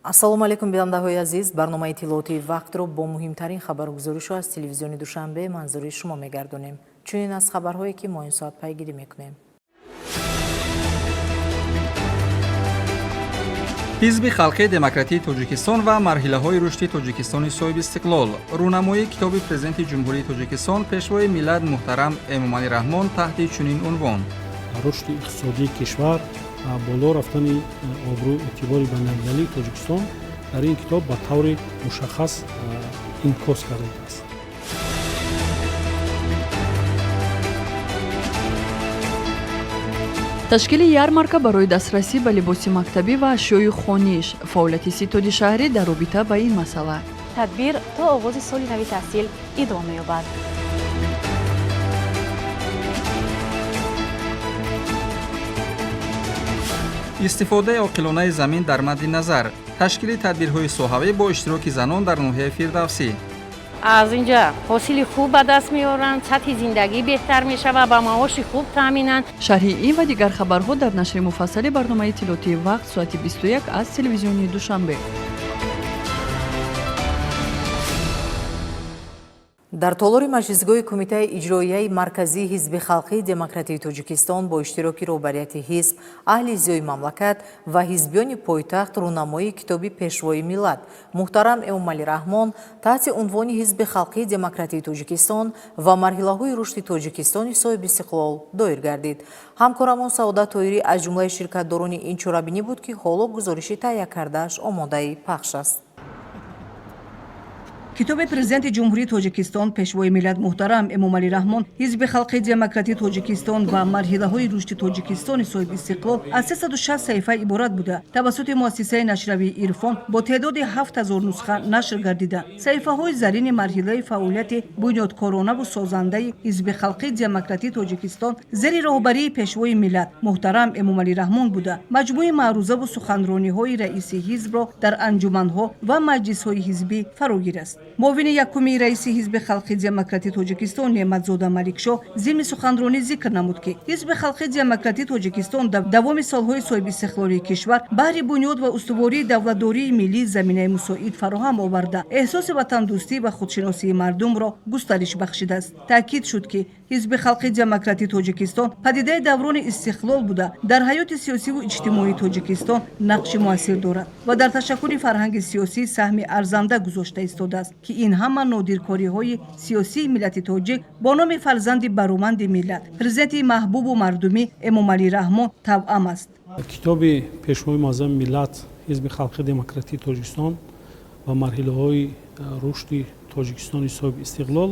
ассалому алайкум бинандаҳои азиз, барномаи иттилоотии вақтро бо муҳимтарин хабаргузоришҳо аз телевизиони Душанбе манзури шумо мегардонем. чунин аз хабарҳое ки мо ин соат пайгирӣ мекунем. ҳизби халқии демократии тоҷикистон ва марҳилаҳои рушди тоҷикистони соҳиби истиқлол. рӯнамоии китоби президенти ҷумҳурии тоҷикистон пешвои миллат муҳтарам Эмомалӣ Раҳмон таҳти чунин унвон: рушди иқтисодии кишвар, боло рафтани обрӯи эътибори байналмилалии Тоҷикистон дар ин китоб ба таври мушаххас инъикос гардидааст. ташкили ярмарка барои дастрасӣ ба либоси мактабӣ ва ашёи хониш. фаъолияти ситоди шаҳрӣ дар робита ба ин масъала. тадбир то оғози соли нави таҳсил идома ёбад. истифодаи оқилонаи замин дар мадди назар. ташкили тадбирҳои соҳавӣ бо иштироки занон дар ноҳияи Фирдавсӣ. аз инҷа ҳосили хуб ба даст меоранд, сатҳи зиндагӣ беҳтар мешавад, ба маоши хуб таъминанд. шарҳи ин ва дигар хабарҳо дар нашри муфассали барномаи иттилоотии вақт соати 21 аз телевизиони Душанбе. дар толори маҷлисгоҳи кумитаи иҷроияи марказии ҳизби халқии демократии тоҷикистон бо иштироки роҳбарияти ҳизб, аҳли зиёи мамлакат ва ҳизбиёни пойтахт рӯнамоии китоби пешвои миллат муҳтарам Эмомалӣ Раҳмон таҳти унвони ҳизби халқии демократии тоҷикистон ва марҳилаҳои рушди тоҷикистони соҳиби истиқлол доир гардид. ҳамкорамон Саодат Тоирӣ аз ҷумлаи ширкатдорони ин чорабинӣ буд ки ҳоло гузориши таҳия кардааш омодаи пахш аст. китоби президенти ҷумҳурии тоҷикистон пешвои миллат муҳтарам Эмомалӣ Раҳмон ҳизби халқии демократии тоҷикистон ва марҳилаҳои рушди тоҷикистони соҳиби истиқлол аз 360 саҳифа иборат буда тавассути муассисаи нашравии Ирфон бо теъдоди 7000 нусха нашр гардида саҳифаҳои зарини марҳилаи фаъолияти бунёдкоронаву созандаи ҳизби халқии демократии тоҷикистон зери роҳбарии пешвои миллат муҳтарам Эмомалӣ Раҳмон буда маҷмӯи маърузаву суханрониҳои раиси ҳизбро дар анҷуманҳо ва маҷлисҳои ҳизбӣ фарогир аст. муовини якуми раиси ҳизби халқии демократии тоҷикистон Неъматзода Маликшоҳ зимни суханронӣ зикр намуд ки ҳизби халқии демократии тоҷикистон дар давоми солҳои соҳиби истиқлолии кишвар баҳри бунёд ва устувории давлатдории миллӣ заминаи мусоид фароҳам оварда эҳсоси ватандӯстӣ ва худшиносии мардумро густариш бахшидааст. таъкид шуд ки ҳизби халқии демократии тоҷикистон падидаи даврони истиқлол буда дар ҳаёти сиёсиву иҷтимоии тоҷикистон нақши муассир дорад ва дар ташаккули фарҳанги сиёсӣ саҳми арзанда гузошта истодааст ки ин ҳама нодиркориҳои сиёсии миллати тоҷик бо номи фарзанди бароманди миллат президенти маҳбубу мардумӣ Эмомалӣ Раҳмон тавъам аст. китоби пешвои муаззами миллат ҳизби халқии демократии тоҷикистон ва марҳилаҳои рушди тоҷикистони соҳиби истиқлол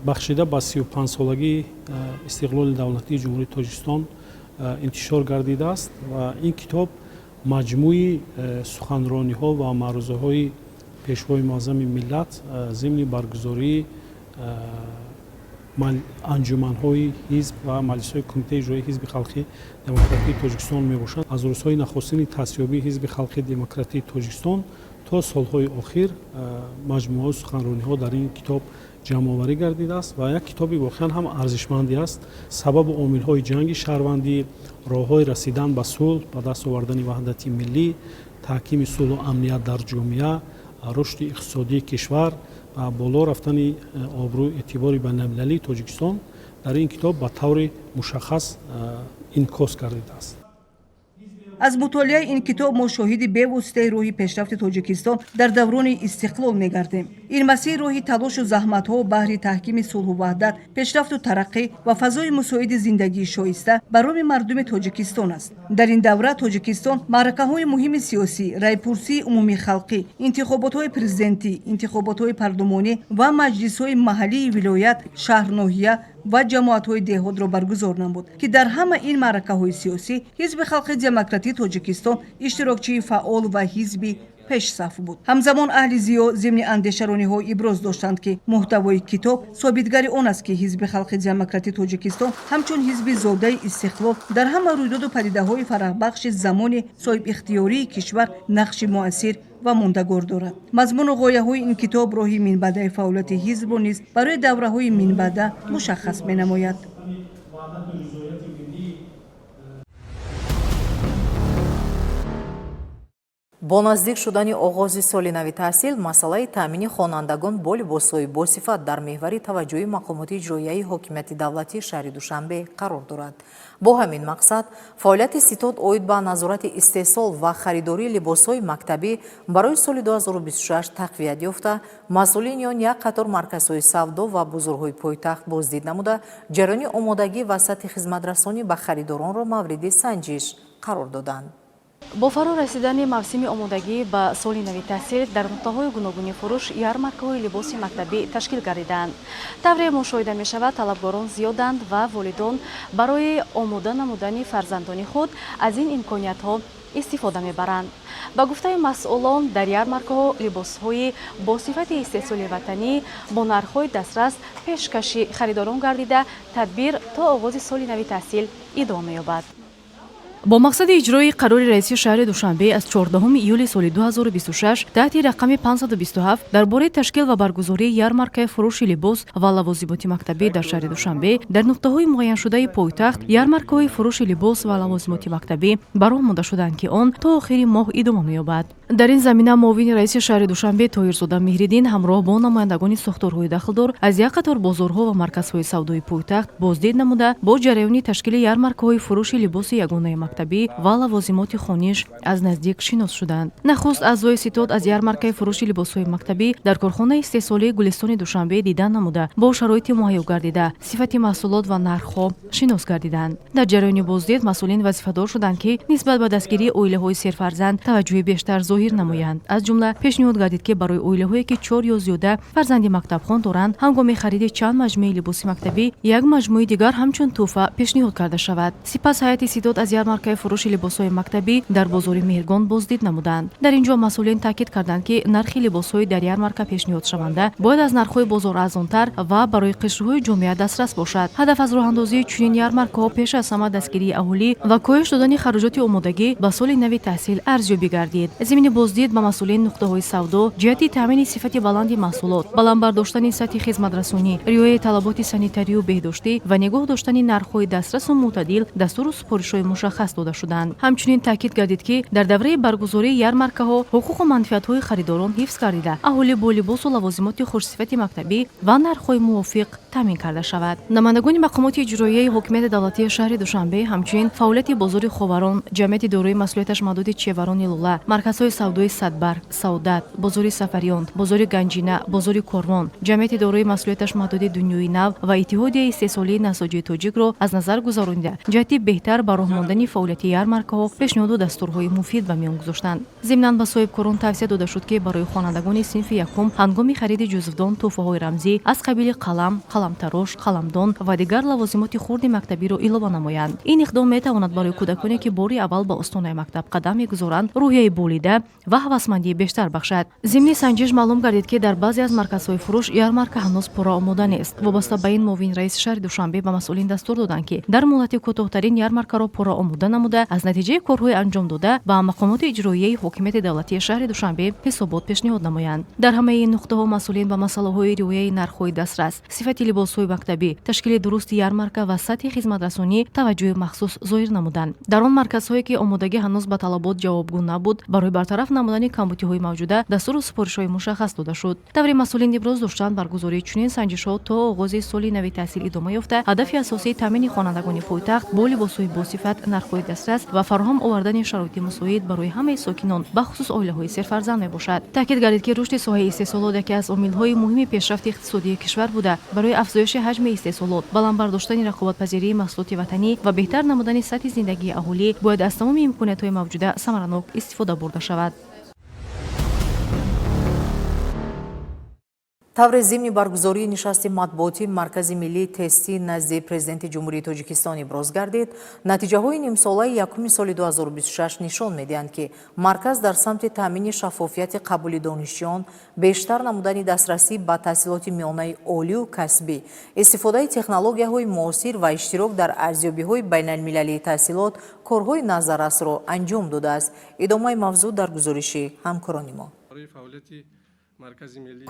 бахшида ба 35-солагии истиқлоли давлатии ҷумҳурии тоҷикистон интишор гардидааст ва ин китоб маҷмӯи суханрониҳо ва маърузаҳои пешвои муаззами миллат зимни баргузории анҷуманҳои ҳизб ва маҷлисҳои кумитаи иҷроии ҳизби халқии демократии тоҷикистон мебошад. аз рӯзҳои нахустини таъсисёбии ҳизби халқии демократии тоҷикистон то солҳои охир маҷмӯаҳои суханрониҳо дар ин китоб ҷамъоварӣ гардидааст ва як китоби воқеан ҳам арзишмандӣ аст. сабабу омилҳои ҷанги шаҳрвандӣ, роҳҳои расидан ба сулҳ, ба даст овардани ваҳдати миллӣ, таҳкими сулҳу амният дар ҷомеа, рушди иқтисодии кишвар ва боло рафтани обрӯи эътибори байналмилалии Тоҷикистон дар ин китоб ба таври мушаххас инъикос гардидааст. аз мутолиаи ин китоб мо шоҳиди бевоситаи роҳи пешрафти тоҷикистон дар даврони истиқлол мегардем. ин масири роҳи талошу заҳматҳо баҳри таҳкими сулҳу ваҳдат, пешрафту тараққӣ ва фазои мусоиди зиндагии шоиста бароми мардуми тоҷикистон аст. дар ин давра тоҷикистон маъракаҳои муҳими сиёсӣ, райпурсии умумии халқӣ, интихоботҳои президентӣ, интихоботҳои парлумонӣ ва маҷлисҳои маҳаллии вилоят, шаҳр, ноҳия ва ҷамоатҳои деҳотро баргузор намуд ки дар ҳама ин маъракаҳои сиёсӣ ҳизби халқии демократии тоҷикистон иштирокчии фаъол ва ҳизби пешсаф буд. ҳамзамон аҳли зиё зимни андешарониҳо иброз доштанд ки муҳтавои китоб собитгари он аст ки ҳизби халқии демократии тоҷикистон ҳамчун ҳизби зодаи истиқлол дар ҳама рӯйдоду падидаҳои фараҳбахши замони соҳибихтиёрии кишвар нақши муассир ва мондагор дорад. мазмуну ғояҳои ин китоб роҳи минбаъдаи фаъолияти ҳизбро низ барои давраҳои минбаъда мушаххас менамояд. бо наздик шудани оғози соли нави таҳсил масъалаи таъмини хонандагон бо либосҳои босифат дар меҳвари таваҷҷӯҳи мақомоти иҷроияи ҳокимияти давлатии шаҳри Душанбе қарор дорад. бо ҳамин мақсад фаъолияти ситод оид ба назорати истеҳсол ва харидории либосҳои мактабӣ барои соли 2026 тақвият ёфта, масъулини он як қатор марказҳои савдо ва бозорҳои пойтахт боздид намуда, ҷараёни омодагӣ ва сатҳи хизматрасонӣ ба харидоронро мавриди санҷиш қарор доданд. бо фаро расидани мавсими омодагӣ ба соли нави таҳсил дар нуқтаҳои гуногуни фурӯш ярмаркаҳои либоси мактабӣ ташкил гардиданд. тавре мушоҳида мешавад талабгорон зиёданд ва волидон барои омода намудани фарзандони худ аз ин имкониятҳо истифода мебаранд. ба гуфтаи масъулон дар ярмаркаҳо либосҳои бо сифати истеҳсоли ватанӣ бо нархҳои дастрас пешкаши харидорон гардида, тадбир то оғози соли нави таҳсил идома ёбад. бо мақсади иҷрои қарори раиси шаҳри Душанбе аз 14 июли соли 2026 таҳти рақами 527 дар бораи ташкил ва баргузории ярмаркаи фурӯши либос ва лавозимоти мактабӣ дар шаҳри Душанбе дар нуқтаҳои муайяншудаи пойтахт ярмаркаҳои фурӯши либос ва лавозимоти мактабӣ бароҳ монда шуданд, ки он то охири моҳ идома меёбад. дар ин замина муовини раиси шаҳри Душанбе Тоҳирзода Меҳриддин ҳамроҳ бо намояндагони сохторҳои дахлдор аз як қатор бозорҳо ва марказҳои савдои пойтахт боздид намуда, бо ҷараёни ташкили ярмаркаҳои фурӯши либоси ягонаи мактабӣ ва лавозимоти хониш аз наздик шинос шуданд. нахуст аъзои ситод аз ярмаркаи фурӯши либосҳои мактабӣ дар корхонаи истеҳсолии Гулистони Душанбе дидан намуда, бо шароити муҳайё гардида сифати маҳсулот ва нархҳо шинос гардиданд. дар ҷараёни боздид масъулин вазифадор шуданд, ки нисбат ба дастгирии оилаҳои серфарзанд таваҷҷӯҳи бештар зоҳир намоянд. аз ҷумла пешниҳод гардид, ки барои оилаҳое ки 4 ё зиёда фарзанди мактабхон доранд, ҳангоми хариди чанд маҷмӯи либоси мактабӣ як маҷмӯи дигар ҳамчун тӯҳфа пешниҳод карда шавад. сипас ҳайати ситод аз ярмаркаи фурӯши либосҳои мактабӣ дар бозори Меҳргон боздид намуданд. дар ин ҷо масъулин таъкид карданд, ки нархи либосҳои дар ярмарка пешниҳодшаванда бояд аз нархҳои бозор арзонтар ва барои қишрҳои ҷомеа дастрас бошад. ҳадаф аз роҳандозии чунин ярмаркаҳо пеш аз ҳама дастгирии аҳолӣ ва коҳиш додани хароҷоти омодагӣ ба соли нави таҳсил арзёбӣ гардид. зимини боздид ба масъулин нуқтаҳои савдо ҷиҳати таъмини сифати баланди маҳсулот, баландбардоштани сатҳи хизматрасонӣ, риояи талаботи санитарию беҳдоштӣ ва нигоҳ доштани нархҳои дастрасу моътадил дастуру супоришҳои мушаххас дода шуданд. ҳамчунин таъкид гардид, ки дар давраи баргузории ярмаркаҳо ҳуқуқу манфиатҳои харидорон ҳифз гардида, аҳолӣ бо либосу лавозимоти хушсифати мактабӣ ва нархҳои мувофиқ таъмин карда шавад. намояндагони мақомоти иҷроияи ҳокимияти давлатии шаҳри Душанбе ҳамчунин фаъолияти бозори Ховарон, ҷамъияти дорои масъулияташ маҳдуди Чеварони Лула, марказҳои савдои Садбар, Саудат, бозори Сафариён, бозори Ганҷина, бозори Корвон, ҷамъияти дорои масъулияташ маҳдуди Дунёи Нав ва иттиҳодияи истеҳсолии насоҷии тоҷикро аз назар гузаронида, ҷиҳати беҳтар ба роҳ мондани фаъолияти ярмаркаҳо пешниҳоду дастурҳои муфид ба миён гузоштанд. зимнан ба соҳибкорон тавсия дода шуд, ки барои хонандагони синфи якум ҳангоми хариди ҷузвдон тӯҳфаҳои рамзӣ аз қабили қалам, қаламтарош, қаламдон ва дигар лавозимоти хурди мактабиро илова намоянд. ин иқдом метавонад барои кӯдаконе, ки бори аввал ба остонаи мактаб қадам мегузоранд, рӯҳияи болида ва ҳавасмандӣ бештар бахшад. зимни санҷиш маълум гардид, ки дар баъзе аз марказҳои фурӯш ярмарка ҳанӯз пурра омода нест. вобаста ба ин муовин раиси шаҳри Душанбе ба масъулин дастур доданд, ки дар муддати кӯтоҳтарин ярмаркаро пурра омода намуда, аз натиҷаи корҳои анҷом дода ба мақомоти иҷроияи ҳокимияти давлатии шаҳри Душанбе ҳисобот пешниҳод намоянд. дар ҳамаи ин нуқтаҳо масъулин ба масъалаҳои риояи нархҳои дастрас, сифати либосҳои мактабӣ, ташкили дурусти ярмарка ва сатҳи хизматрасонӣ таваҷҷӯҳи махсус зоҳир намуданд. дар он марказҳое, ки омодагӣ ҳанӯз ба талабот ҷавобгӯ набуд, барои бартараф намудани камбутиҳои мавҷуда дастуру супоришҳои мушаххас дода шуд. таври масъулин иброз доштанд, баргузории чунин санҷишҳо то оғози соли нави таҳсил идома ёфта, ҳадафи асосии таъмини хонандагони пойтахт бо либосҳои босифат, нархҳои дастрас ва фароҳам овардани шароити мусоид барои ҳамаи сокинон, бахусус оилаҳои серфарзанд мебошад. таъкид гардид, ки рушди соҳаи истеҳсолот яке аз омилҳои муҳими пешрафти иқтисодии кишвар буда, барои афзоиши ҳаҷми истеҳсолот, баландбардоштани рақобатпазирии маҳсулоти ватанӣ ва беҳтар намудани сатҳи зиндагии аҳолӣ бояд аз тамоми имкониятҳои мавҷуда самаранок истифода бурда шавад. тавре зимни баргузории нишасти матбуотӣ маркази миллии тестӣ назди президенти ҷумҳурии Тоҷикистон иброз гардид, натиҷаҳои нимсолаи якуми соли 2026 нишон медиҳанд, ки марказ дар самти таъмини шаффофияти қабули донишҷӯён, бештар намудани дастрасӣ ба таҳсилоти миёнаи олию касбӣ, истифодаи технологияҳои муосир ва иштирок дар арзёбиҳои байналмилалии таҳсилот корҳои назаррасро анҷом додааст. идомаи мавзӯъ дар гузориши ҳамкорони мо.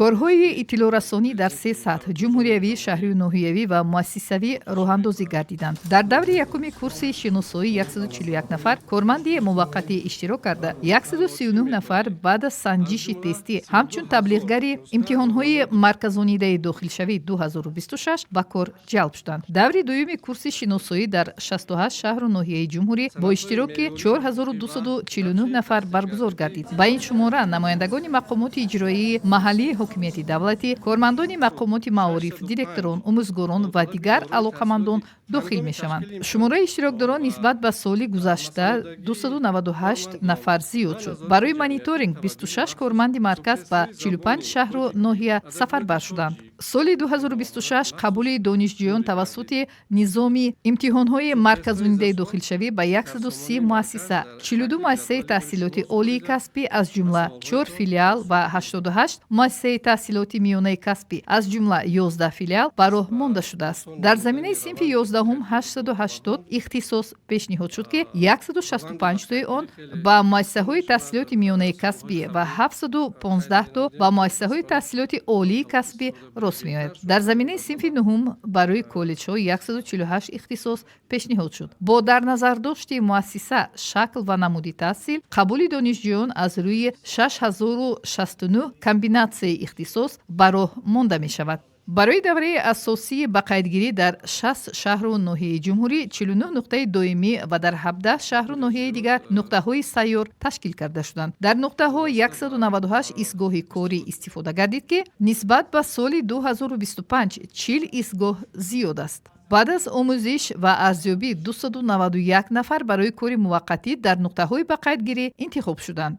корҳои иттилоърасонӣ дар се сатҳ ҷумҳуриявӣ, шаҳрию ноҳиявӣ ва муассисавӣ роҳандозӣ гардиданд. Дар даври якуми курси шиносоӣ 141 нафар корманди муваққатӣ иштирок карда, 139 нафар баъд аз санҷиши тестӣ ҳамчун таблиғгари имтиҳонҳои марказонидаи дохилшавии 2026 ба кор ҷалб шуданд. Даври дуюми курси шиносоӣ дар 68 шаҳру ноҳияи ҷумҳурӣ бо иштироки 4249 нафар баргузор гардид. Ба ин шумора намояндагони мақомоти иҷроии маҳаллии ҳокимияти давлатӣ, кормандони мақомоти маориф, директорон, омӯзгорон ва дигар алоқамандон дохил мешаванд. шумораи иштирокдорон нисбат ба соли гузашта 298 нафар зиёд шуд. Барои мониторинг 26 корманди марказ ба 45 шаҳру ноҳия сафарбар шуданд. соли 2026 қабули донишҷӯён тавассути низоми имтиҳонҳои марказонидаи дохилшавӣ ба 130 муассиса, 42 муассисаи таҳсилоти олии касбӣ аз ҷумла 4 филиал ва 88 муассисаи таҳсилоти миёнаи касбӣ аз ҷумла 11 филиал ба роҳ монда шудааст. Дар заминаи синфи 11-ум 880 ихтисос пешниҳод шуд ки 165 тои он ба муассисаҳои таҳсилоти миёнаи касбӣ ва 715 то ба муассисаҳои таҳсилоти олии касбӣ рост меояд. Дар заминаи синфи 9-ум барои коллеҷҳо 148 ихтисос пешниҳод шуд. Бо дар назардошти муассиса, шакл ва намуди таҳсил, қабули донишҷӯён аз рӯи 6069 комбинатсияи ихтисос ба роҳ монда мешавад. барои давраи асосии ба қайдгирӣ дар 60 шаҳру ноҳияи ҷумҳурӣ 49 нуқтаи доимӣ ва дар 17 шаҳру ноҳияи дигар нуқтаҳои сайёр ташкил карда шуданд. Дар нуқтаҳо 198 истгоҳи корӣ истифода гардид ки нисбат ба соли 2025 40 истгоҳ зиёд аст. баъд аз омӯзиш ва арзёбӣ 291 нафар барои кори муваққатӣ дар нуқтаҳои ба қайдгирӣ интихоб шуданд.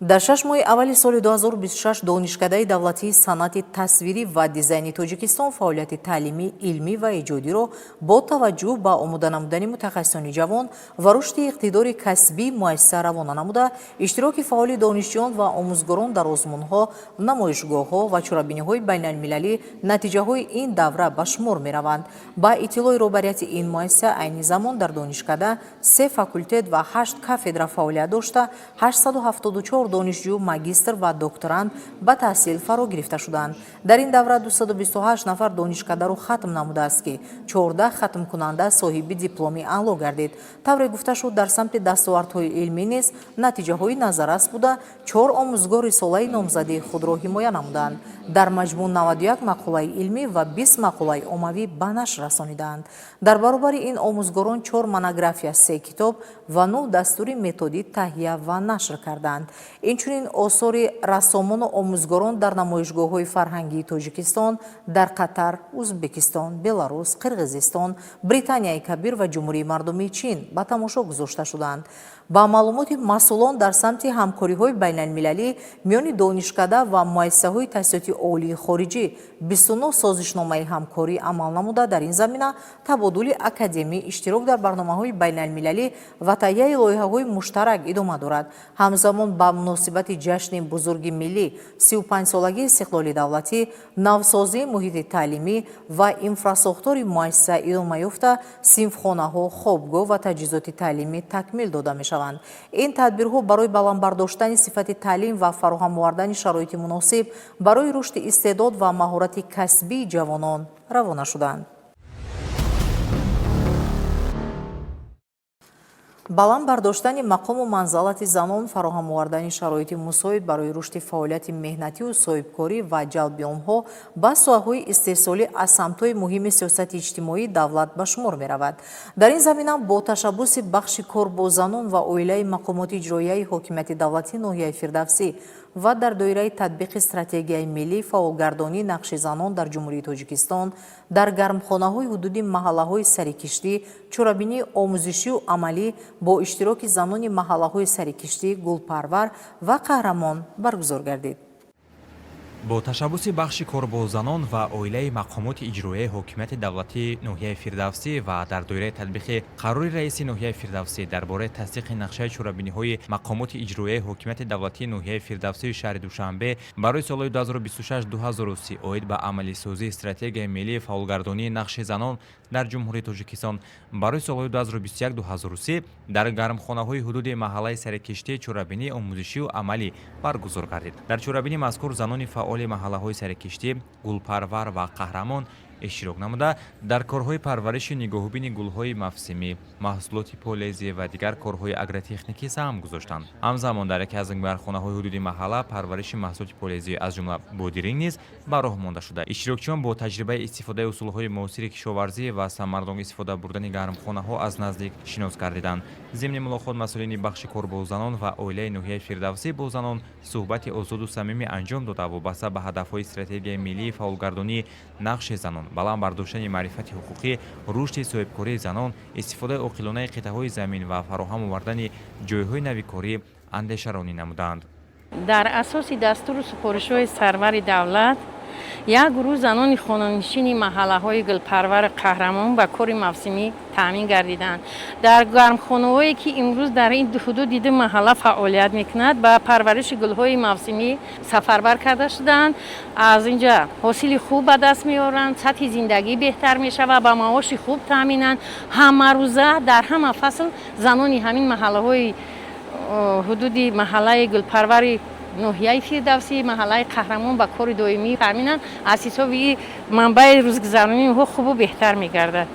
дар 6 моҳи аввали соли 2026 донишкадаи давлатии санъати тасвирӣ ва дизайни Тоҷикистон фаъолияти таълимӣ, илмӣ ва иҷодиро бо таваҷҷӯҳ ба омода намудани мутахассисони ҷавон ва рушди иқтидори касбии муассиса равона намуда, иштироки фаъоли донишҷӯён ва омӯзгорон дар озмунҳо, намоишгоҳҳо ва чорабиниҳои байналмилалӣ натиҷаҳои ин давра ба шумор мераванд. Ба иттилои роҳбарияти ин муассиса, айни замон дар донишкада 3 факултет ва 8 кафедра фаъолият дошта, 874 донишҷӯ, магистр ва докторанд ба таҳсил фаро гирифта шуданд. Дар ин давра 228 нафар донишкадаро хатм намудааст ки 14 хатмкунанда соҳиби дипломи аъло гардид. тавре гуфта шуд, дар самти дастовардҳои илмӣ низ натиҷаҳои назаррас буда 4 омӯзгор рисолаи номзадии худро ҳимоя намуданд. дар маҷмӯъ 91 мақолаи илмӣ ва 20 мақолаи оммавӣ ба нашр расониданд. дар баробари ин омӯзгорон 4 монография, 3 китоб ва 9 дастури методӣ таҳия ва нашр карданд. инчунин осори рассомону омӯзгорон дар намоишгоҳҳои фарҳангии Тоҷикистон дар Қатар, Узбекистон, Беларус, Қирғизистон, Британияи Кабир ва Ҷумҳурии Мардумии Чин ба тамошо гузошта шуданд. ба маълумоти масъулон дар самти ҳамкориҳои байналмилалӣ миёни донишкада ва муассисаҳои таҳсилоти олии хориҷӣ 29 созишномаи ҳамкорӣ амал намуда, дар ин замина табодули академӣ, иштирок дар барномаҳои байналмилалӣ ва таҳияи лоиҳаҳои муштарак идома дорад. ҳамзамон ба муносибати ҷашни бузурги миллӣ 35-солагии истиқлоли давлатӣ, навсозии муҳити таълимӣ ва инфрасохтори муассиса идома ёфта, синфхонаҳо, хобгоҳ ва таҷҳизоти таълимӣ такмил дода мешаванд. ин тадбирҳо барои баландбардоштани сифати таълим ва фароҳам овардани шароити муносиб барои рушди истеъдод ва маҳорати касбии ҷавонон равона шуданд. баланд бардоштани мақому манзалати занон, фароҳам овардани шароити мусоид барои рушди фаъолияти меҳнатию соҳибкорӣ ва ҷалби онҳо ба соҳаҳои истеҳсолӣ аз самтҳои муҳими сиёсати иҷтимоии давлат ба шумор меравад. дар ин замина бо ташаббуси бахши кор бо занон ва оилаи мақомоти иҷроияи ҳокимияти давлатии ноҳияи Фирдавсӣ ва дар доираи татбиқи стратегияи миллии фаъолгардонии нақши занон дар Ҷумҳурии Тоҷикистон дар гармхонаҳои ҳудуди маҳаллаҳои сарикиштӣ, чорабинии омӯзишию амалӣ бо иштироки занони маҳаллаҳои сарикиштӣ, Гулпарвар ва Қаҳрамон баргузор гардид. با تشبث بخش کاربازانان و عائله مقامات اجرایی حکومت دولتی ناحیه فردوسی و در دایره تطبیق قرار رئیس ناحیه فردوسی درباره تصدیق نقشه چورابینی‌های مقامات اجرایی حکومت دولتی ناحیه فردوسی شهر دوشنبه برای سال‌های 2026-2030 عاید به عملی سازی استراتژی ملی فعالگردانی نقش زنان در جمهوری تاجیکستان برای سال‌های 2021-2030 در گرمخانه‌های حدود محله سرکشتی چورابینی آموزشی و عملی برگزار گردید. در چورابینی مذکور زنان فعال محله‌های سرکشتی، گلپرور و قهرمان اشتراک نموده در کارهای پرورش نگاهبین گل‌های موسمی، محصولات پالایزی و دیگر کارهای اگرتکنیکی سهم گذاشتند. همزمان در یکی از گرمخانه‌های حدود محله پرورش محصولات پالایزی از جمله بادرینگ نیز به راه مانده شده. اشتراکچیان با تجربه استفاده اصول‌های معاصر کشاورزی و ثمرمند استفاده بردن گرمخانه‌ها از نزدیک شناس گردیدند. ضمن ملاقات مسئولین بخش کاربازانان و عائله ناحیه فردوسی با زنان صحبت آزاد و صمیمی انجام داده و وابسته به هدف‌های استراتژی ملی فعالگردانی نقش زنان، بلند برداشتن معرفت حقوقی، رشد صاحبکاری زنان، استفاده عاقلانه قطعه‌های زمین و فراهم آوردن جای‌های نویکاری اندیشه‌رانی نمودند. در اساس دستور سپارش‌های سرور دولت یک گروه زنان خانه‌نشین محله‌های گلپرور قهرمان و کار موسمی تامین گردیدند. در گرمخانه‌هایی که امروز در این حدود دیده محله فعالیت می‌کند با پرورش گل‌های موسمی سفربر کرده شدند. از اینجا حاصل خوب به دست می‌آورند، سطح زندگی بهتر می‌شود، با معاش خوب تامینند. همه روزه در همه فصل زنان همین محله‌های حدود محله گلپرور ناحیه فردوسی، محله قهرمان با کار دائمی تامینند. از حساب منبع روزگذرانی ها خوب و بهتر می‌گردد.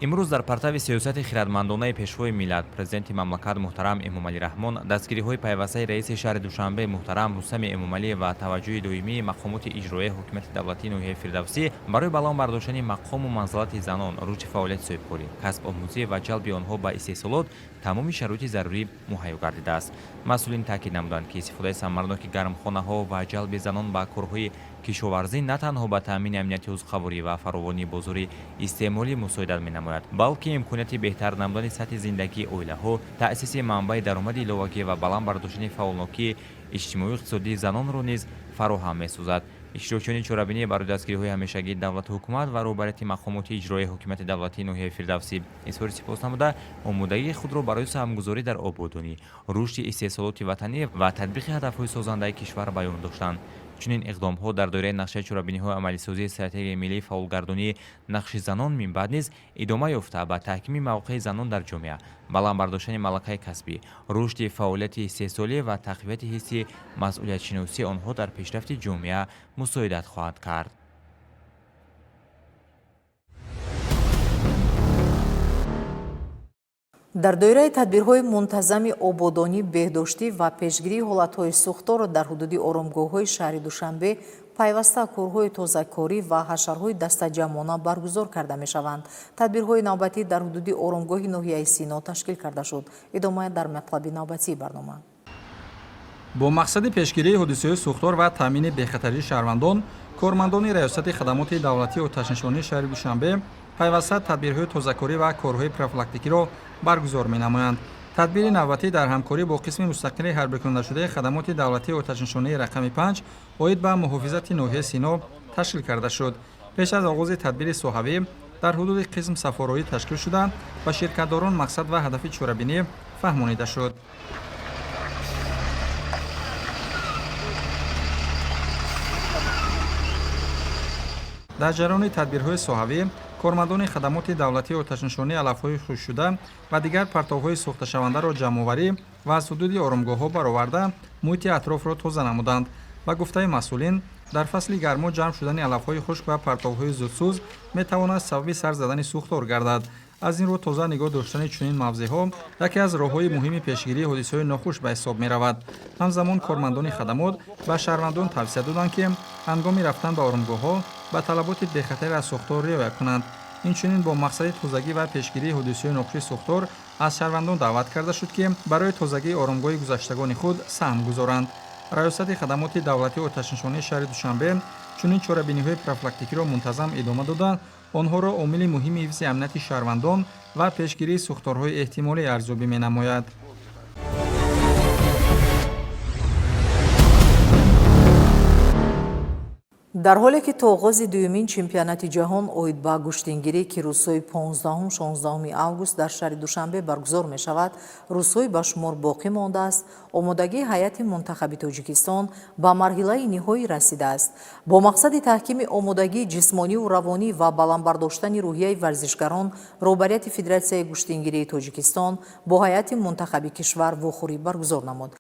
امروز در پرتو سیاست خردمندانه پیشوای ملت پرزیدنت مملکت محترم امامعلی رحمان، دستگیری‌های پیوسته رئیس شهر دوشنبه محترم رستم امامعلی و توجه دائمی مقامات اجرایی حکومت دولتی ناحیه فردوسی برای بلند برداشتن مقام و منزلت زنان، رشد فعالیت صاحبکاری، کسب آموزی و جلب آنها به استحصالات تمام شرایط ضروری مهیا گردیده است. مسئولین تاکید نمودند که استفاده ثمرناک گرمخانه‌ها و جلب زنان به کارهای کشاورزی نه تنها به تامین امنیت روزخواری و فراوانی بازار استعمالی مساعدت می‌نماید، بلکه امکانات بهتر نمودن سطح زندگی عائله‌ها، تأسیس منبع درآمد الهی و بلند برداشتن فعالناکی اجتماعی و اقتصادی زنان را نیز فراهم می‌سازد. اشتراکچیان چورابینی برای دستگیری‌های همیشگی دولت حکومت و روبرت مقامات اجرایی حکومت دولتی ناحیه فردوسی اظهار سپاس نموده آمادگی خود را برای سهمگذاری در آبادانی، رشد استحصالات وطنی و تطبیق هدف‌های سازنده کشور بیان داشتند. چنین اقدام‌ها در دایره نقشه چورابینی‌های عملی سازی استراتژی ملی فعالگردانی نقش زنان من بعد نیز ادامه یافته به تحکیم موقع زنان در جامعه، بلند برداشتن ملکه کسبی، رشد فعالیت استحصالی و تقویت حس مسئولیت شناسی آنها در پیشرفت جامعه مساعدت خواهد کرد. дар доираи тадбирҳои мунтазами ободонӣ, беҳдоштӣ ва пешгирии ҳолатҳои сӯхтор дар ҳудуди оромгоҳҳои шаҳри душанбе пайваста корҳои тозакорӣ ва ҳашарҳои дастаҷамона баргузор карда мешаванд. тадбирҳои навбатӣ дар ҳудуди оромгоҳи ноҳияи Сино ташкил карда шуд. идома дар матлаби навбатии барнома. бо мақсади пешгирии ҳодисаҳои сӯхтор ва таъмини бехатарии шаҳрвандон, кормандони раёсати хадамоти давлатии оташнишонии шаҳри душанбе пайваста тадбирҳои тозакорӣ ва корҳои профилактикиро баргузор менамоянд. тадбири навбатӣ дар ҳамкорӣ бо қисми мустақили ҳарбикунандашудаи хадамоти давлатии оташнишонии рақами 5 оид ба муҳофизати ноҳияи Сино ташкил карда шуд. пеш аз оғози тадбири соҳавӣ дар ҳудуди қисм сафороӣ ташкил шуда ба ширкатдорон мақсад ва ҳадафи чорабинӣ фаҳмонида шуд. дар ҷараёни тадбирҳои соҳавӣ кормандони хадамоти давлатии оташнишонӣ алафҳои хушкшуда ва дигар партовҳои сохташавандаро ҷамъоварӣ ва аз ҳудуди оромгоҳҳо бароварда муҳити атрофро тоза намуданд. ба гуфтаи масъулин, дар фасли гармо ҷамъ шудани алафҳои хушк ва партовҳои зудсӯз метавонад сабаби сар задани сӯхтор гардад. аз ин рӯ тоза нигоҳ доштани чунин мавзеъҳо яке аз роҳҳои муҳими пешгирии ҳодисаҳои нохуш ба ҳисоб меравад. ҳамзамон кормандони хадамот ба шаҳрвандон тавсия доданд ки ҳангоми рафтан ба оромгоҳҳо ба талаботи бехатарӣ аз сӯхтор риоя kunанд. инчунин бо мақсади тозагӣ ва пешгирии ҳодисаҳои нохуши сӯхтор аз шаҳрвандон даъват карда шуд ки барои тозагии оромгоҳи гузаштагони худ саҳм гузоранд. раёсати хадамоти давлатии оташнишонии шаҳри душанбе чунин чорабиниҳои профилактикиро мунтазам идома дода онҳоро омили муҳими ҳифзи амнияти шаҳрвандон ва пешгирии сӯхторҳои эҳтимолӣ арзёбӣ менамояд. дар ҳоле ки то оғози дуюмин чемпионати ҷаҳон оид ба гӯштингирӣ ки рӯзҳои 15-16 август дар шаҳри душанбе баргузор мешавад рӯзҳои ба шумор боқӣ мондааст, омодагии ҳайати мунтахаби тоҷикистон ба марҳилаи ниҳоӣ расидааст. Бо мақсади таҳкими омодагии ҷисмониву равонӣ ва баландбардоштани рӯҳияи варзишгарон роҳбарияти Федератсияи гӯштингирии Тоҷикистон бо ҳайати мунтахаби кишвар вохӯрӣ баргузор намуд.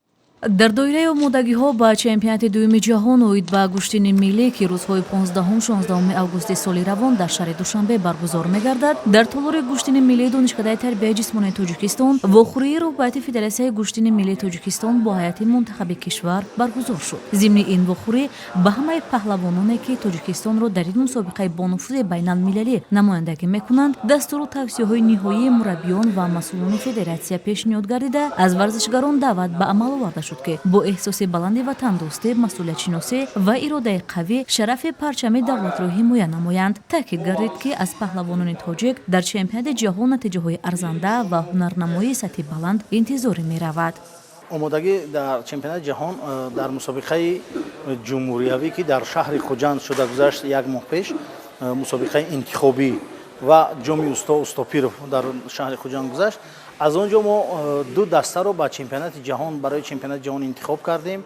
дар доираи омодагиҳо ба чемпионати дуюми ҷаҳон оид ба гӯштини миллӣ ки рӯзҳои 15-16 августи соли равон дар шаҳри душанбе баргузор мегардад, дар толори гӯштини миллии донишкадаи тарбияи ҷисмонии Тоҷикистон вохӯрии роҳбарияти Федератсияи гӯштини миллии Тоҷикистон бо ҳайати мунтахаби кишвар баргузор шуд. зимни ин вохӯрӣ ба ҳамаи паҳлавононе ки Тоҷикистонро дар ин мусобиқаи бонуфузи байналмилалӣ намояндагӣ мекунанд дастуру тавсияҳои ниҳоии мураббиён ва масъулони федератсия пешниҳод гардида аз варзишгарон даъват ба амал оварда шуд ки бо эҳсоси баланди ватандӯстӣ, масъулиятшиносӣ ва иродаи қавӣ шарафи парчами давлатро ҳимоя намоянд. таъкид гардид ки аз паҳлавонони тоҷик дар чемпионати ҷаҳон натиҷаҳои арзанда ва ҳунарнамоии сатҳи баланд интизорӣ меравад. омодагӣ дар чемпионати ҷаҳон дар мусобиқаи ҷумҳуриявӣ ки дар шаҳри хуҷанд шуда гузашт як моҳ пеш, мусобиқаи интихобӣ ва ҷоми устопиров дар шаҳри хуҷанд гузашт. аз он ҷо мо ду дастаро ба чемпионати ҷаҳон барои чемпионати ҷаҳон интихоб кардем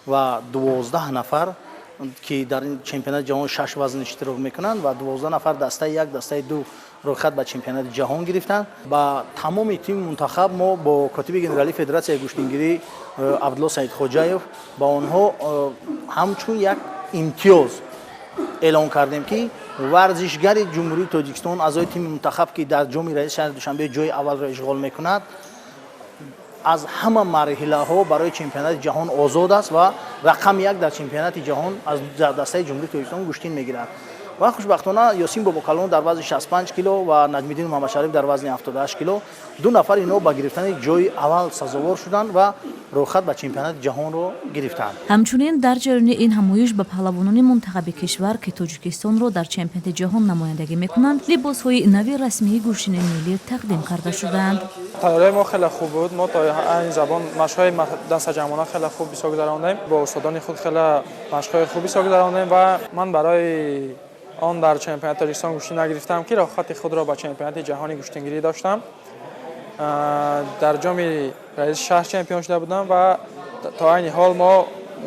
ва 12 нафар ки дар чемпионати ҷаҳон 6 вазн иштирок мекунанд ва 12 нафар дастаи 1 дастаи 2 рӯйхат ба чемпионати ҷаҳон гирифтанд. ба тамоми тими мунтахаб мо бо котиби генералии федератсияи гӯштингирӣ абдулло саидхоҷаев ба онҳо ҳамчун як имтиёз эълон кардем ки варзишгари ҷумҳурии Тоҷикистон аъзои тими мунтахаб ки дар ҷоми раис шаҳри душанбе ҷои аввалро ишғол мекунад аз ҳама марҳилаҳо барои чемпионати ҷаҳон озод аст ва рақами 1 дар чемпионати ҷаҳон аз дастаи ҷумҳурии Тоҷикистон гӯштин мегирад. ва хушбахтона Ёсин Бобокалон дар вазни 65 кило ва Наҷмиддин Муҳаммадшариф дар вазни 78 кило ду нафар ино ба гирифтани ҷои аввал сазовор шуданд ва рӯйхат ба чемпионати ҷаҳонро гирифтанд. ҳамчунин дар ҷараёни ин ҳамоиш ба паҳлавонони мунтахаби кишвар ки Тоҷикистонро дар чемпионати ҷаҳон намояндагӣ мекунанд либосҳои нави расмии гӯштини миллӣ тақдим карда шуданд. тайёрии мо хеле хуб буд. мо то ин забон машқҳои дастаҷамона хеле хуб бисёр гузарондем. бо устодони худ хеле машқҳои хуб бисёр гузарондем ва ман барои он дар чемпионати Тоҷикистон гӯштин нагирифтам ки роҳхати худро ба чемпионати ҷаҳони гӯштингирӣ доштам. дар ҷоми раис шаҳр чемпион шуда будам ва то айни ҳол мо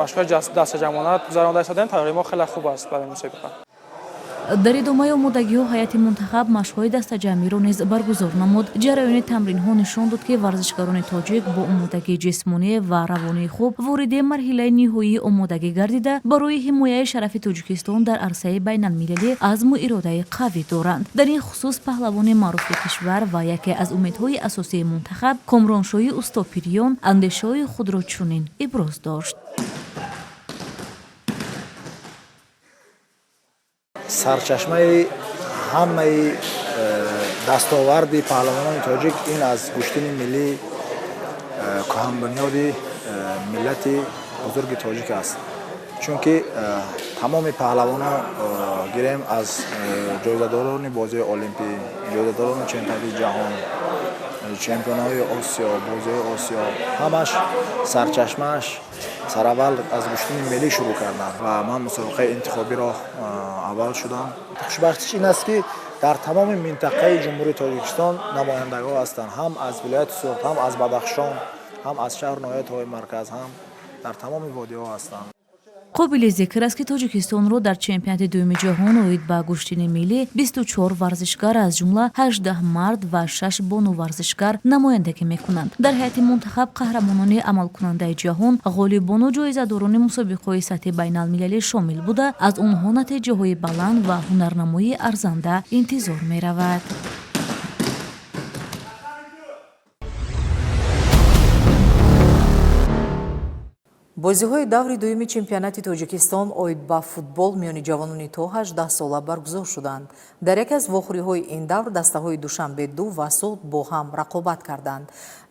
машқҳои дастаҷамона гузаронда истодем. тайёрии мо хеле хуб аст барои мусобиқа. дар идомаи омодагиҳо ҳайати мунтахаб машқҳои дастаҷамиро низ баргузор намуд. ҷараёни тамринҳо нишон дод ки варзишгарони тоҷик бо омодагии ҷисмонӣ ва равонии хуб вориди марҳилаи ниҳоии омодагӣ гардида барои ҳимояи шарафи Тоҷикистон дар арсаи байналмилалӣ азму иродаи қавӣ доранд. дар ин хусус паҳлавони маъруфи кишвар ва яке аз умедҳои асосии мунтахаб Комроншоҳи Устопириён андешаҳои худро чунин иброз дошт. сарчашмаи ҳамаи дастоварди паҳлавонони тоҷик ин аз гӯштини миллӣ кӯҳанбунёди миллати бузурги тоҷик аст. чунки тамоми паҳлавонон гирем аз ҷоизадорони бозии олимпӣ, ҷоизадорони чемпионати ҷаҳон, чемпионаҳои Осиё, бозиҳои Осиё, ҳамаш сарчашмааш сараввал аз гӯштини миллӣ шурӯъ карданд ва ман мусобиқаи интихобиро аввал шудам. хушбахтиш ин аст ки дар тамоми минтақаи ҷумҳурии Тоҷикистон намояндагиҳо ҳастанд, ҳам аз вилояти Суғд, ҳам аз Бадахшон, ҳам аз шаҳру ноҳияҳои марказ, ҳам дар тамоми водиҳо ҳастанд. қобили зикр аст ки Тоҷикистонро дар чемпионати дуюми ҷаҳон оид ба гӯштини миллӣ 24 варзишгар аз ҷумла 18 мард ва 6 бону варзишгар намояндагӣ мекунанд. дар ҳайати мунтахаб қаҳрамонони амалкунандаи ҷаҳон, ғолибону ҷоизадорони мусобиқаҳои сатҳи байналмилалӣ шомил буда аз онҳо натиҷаҳои баланд ва ҳунарнамоии арзанда интизор меравад. бозиҳои даври дуюми чемпионати Тоҷикистон оид ба футбол миёни ҷавонони то 18 сола баргузор шуданд. дар яке аз вохӯриҳои ин давр дастаҳои Душанбе-2 ва Суғд бо ҳам рақобат карданд.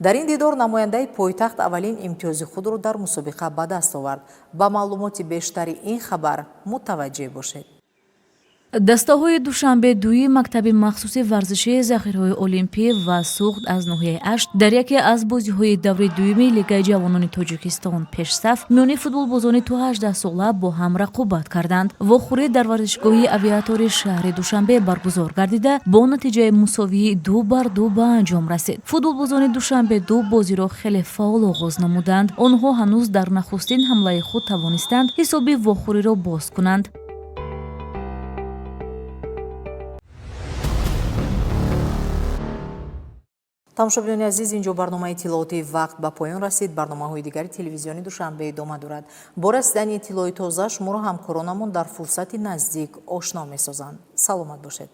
дар ин дидор намояндаи пойтахт аввалин имтиёзи худро дар мусобиқа ба даст овард. ба маълумоти бештари ин хабар мутаваҷҷеҳ бошед. дастаҳои душанбе дуи мактаби махсуси варзишии захирҳои олимпӣ ва суғд аз ноҳияи ашт дар яке аз бозиҳои даври дуюми лигаи ҷавонони тоҷикистон пешсаф миёни футболбозони ту 18-сола бо ҳам рақобат карданд. вохӯрӣ дар варзишгоҳи авиатори шаҳри душанбе баргузор гардида бо натиҷаи мусовии 2-2 ба анҷом расид. футболбозони душанбе ду бозиро хеле фаъол оғоз намуданд. онҳо ҳанӯз дар нахустин ҳамлаи худ тавонистанд ҳисоби вохӯриро боз кунанд. тамошобинони азиз, инҷо барномаи иттилооти вақт ба поён расид. барномаҳои дигари телевизиони душанбе идома дорад. бо расидани иттилои тоза шуморо ҳамкоронамон дар фурсати наздик ошно месозанд. саломат бошед.